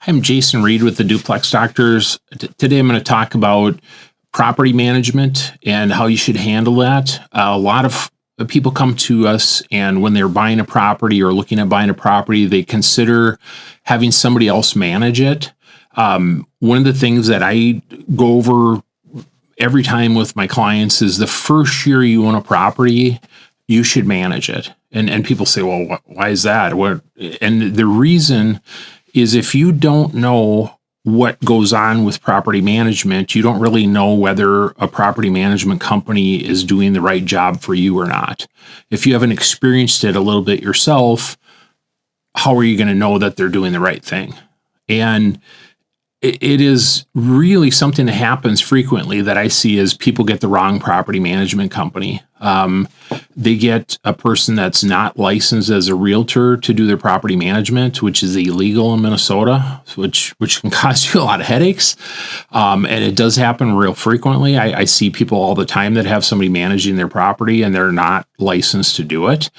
I'm Jason Reed with the Duplex Doctors. Today I'm going to talk about property management and how you should handle that. A lot of people come to us, and when they're buying a property or looking at buying a property, they consider having somebody else manage it. One of the things that I go over every time with my clients is the first year you own a property, you should manage it. And people say, well, why is that? And the reason is if you don't know what goes on with property management, you don't really know whether a property management company is doing the right job for you or not. If you haven't experienced it a little bit yourself, how are you going to know that they're doing the right thing? And it is really something that happens frequently that I see is people get the wrong property management company. They get a person that's not licensed as a realtor to do their property management, which is illegal in Minnesota, which can cause you a lot of headaches. And it does happen real frequently. I see people all the time that have somebody managing their property and they're not licensed to do it.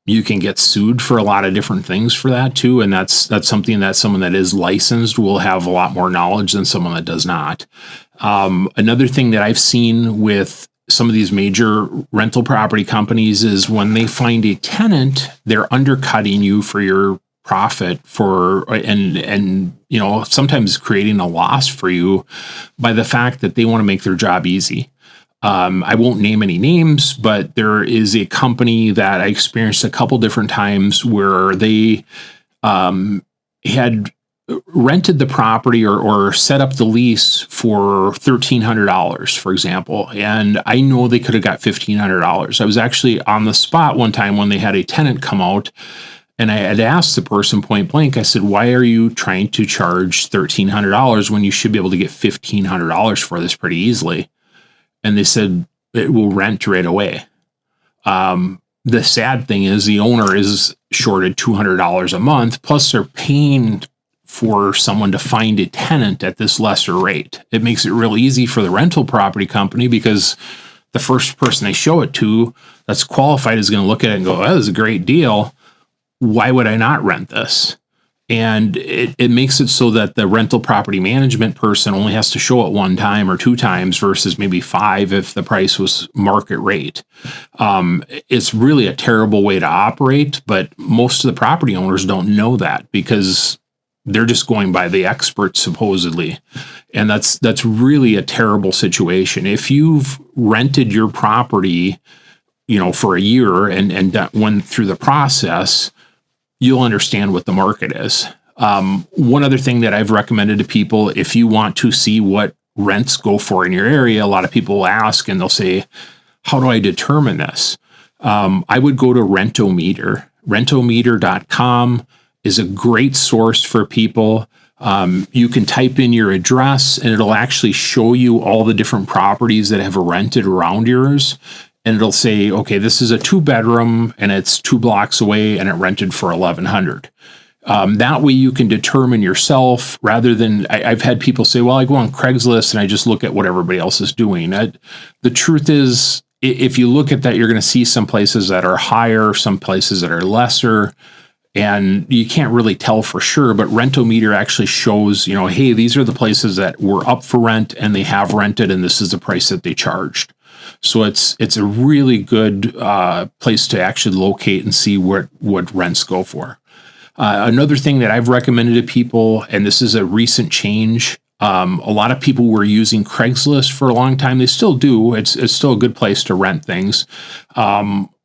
You can get sued for a lot of different things for that too. And that's something that someone that is licensed will have a lot more knowledge than someone that does not. Another thing that I've seen with some of these major rental property companies is when they find a tenant, they're undercutting you for your profit and sometimes creating a loss for you by the fact that they want to make their job easy. I won't name any names, but there is a company that I experienced a couple different times where they had rented the property or set up the lease for $1,300, for example. And I know they could have got $1,500. I was actually on the spot one time when they had a tenant come out, and I had asked the person point blank, I said, why are you trying to charge $1,300 when you should be able to get $1,500 for this pretty easily? And they said, it will rent right away. The sad thing is the owner is shorted $200 a month, plus they're paying for someone to find a tenant at this lesser rate. It makes it real easy for the rental property company because the first person they show it to that's qualified is going to look at it and go, that is a great deal. Why would I not rent this? And it makes it so that the rental property management person only has to show it one time or two times versus maybe five if the price was market rate. It's really a terrible way to operate, but most of the property owners don't know that because they're just going by the experts supposedly. And that's really a terrible situation. If you've rented your property, for a year and went through the process, you'll understand what the market is. One other thing that I've recommended to people, if you want to see what rents go for in your area, a lot of people will ask and they'll say, how do I determine this? I would go to Rentometer. Rentometer.com is a great source for people. You can type in your address and it'll actually show you all the different properties that have rented around yours. And it'll say, okay, this is a 2-bedroom and it's 2 blocks away and it rented for $1,100. That way you can determine yourself rather than I've had people say, well, I go on Craigslist and I just look at what everybody else is doing. The truth is, if you look at that, you're going to see some places that are higher, some places that are lesser, and you can't really tell for sure. But Rentometer actually shows, hey, these are the places that were up for rent and they have rented and this is the price that they charged. So it's a really good place to actually locate and see what rents go for. Another thing that I've recommended to people, and this is a recent change, a lot of people were using Craigslist for a long time. They still do. It's still a good place to rent things.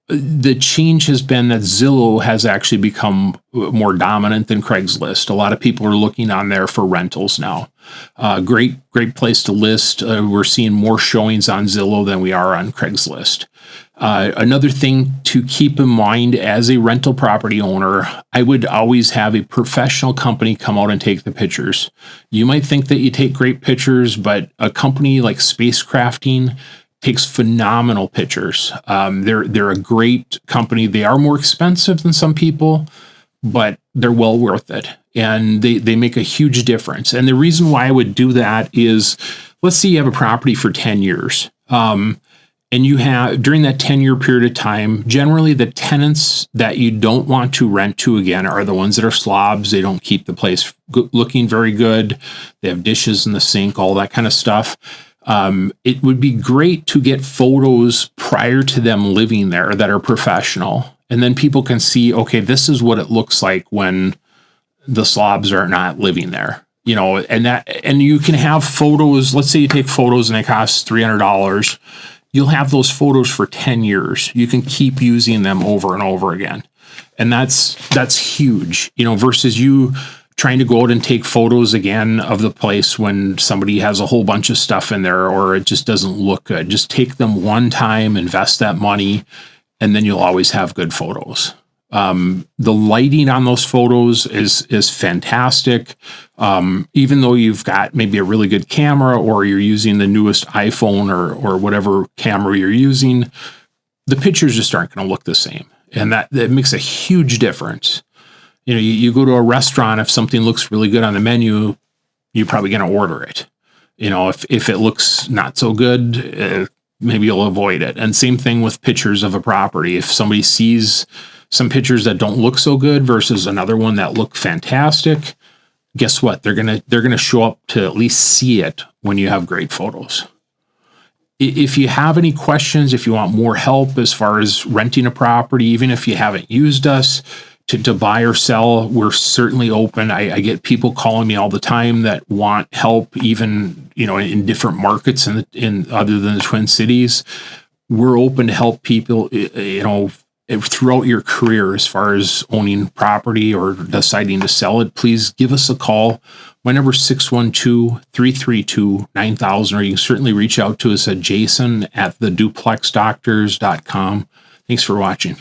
The change has been that Zillow has actually become more dominant than Craigslist. A lot of people are looking on there for rentals now. Great place to list. We're seeing more showings on Zillow than we are on Craigslist. Another thing to keep in mind as a rental property owner, I would always have a professional company come out and take the pictures. You might think that you take great pictures, but a company like Spacecrafting takes phenomenal pictures. They're a great company. They are more expensive than some people, but they're well worth it. And they make a huge difference. And the reason why I would do that is, let's say you have a property for 10 years. and you have, during that 10-year period of time, generally the tenants that you don't want to rent to again are the ones that are slobs. They don't keep the place looking very good. They have dishes in the sink, all that kind of stuff. It would be great to get photos prior to them living there that are professional. And then people can see, okay, this is what it looks like when the slobs are not living there. And you can have photos. Let's say you take photos and they cost $300. You'll have those photos for 10 years. You can keep using them over and over again. And that's huge, versus you trying to go out and take photos again of the place when somebody has a whole bunch of stuff in there or it just doesn't look good. Just take them one time, invest that money, and then you'll always have good photos. The lighting on those photos is fantastic. Even though you've got maybe a really good camera or you're using the newest iPhone or whatever camera you're using, the pictures just aren't going to look the same. And that makes a huge difference. You go to a restaurant, if something looks really good on the menu, you're probably going to order it. If it looks not so good, maybe you'll avoid it. And same thing with pictures of a property. If somebody sees some pictures that don't look so good versus another one that look fantastic, guess what? They're gonna show up to at least see it when you have great photos. If you have any questions, if you want more help as far as renting a property, even if you haven't used us to buy or sell, we're certainly open. I get people calling me all the time that want help, even in different markets in other than the Twin Cities. We're open to help people, throughout your career as far as owning property or deciding to sell it. Please give us a call. My number is 612-332-9000, or you can certainly reach out to us at jason@theduplexdoctors.com. Thanks for watching.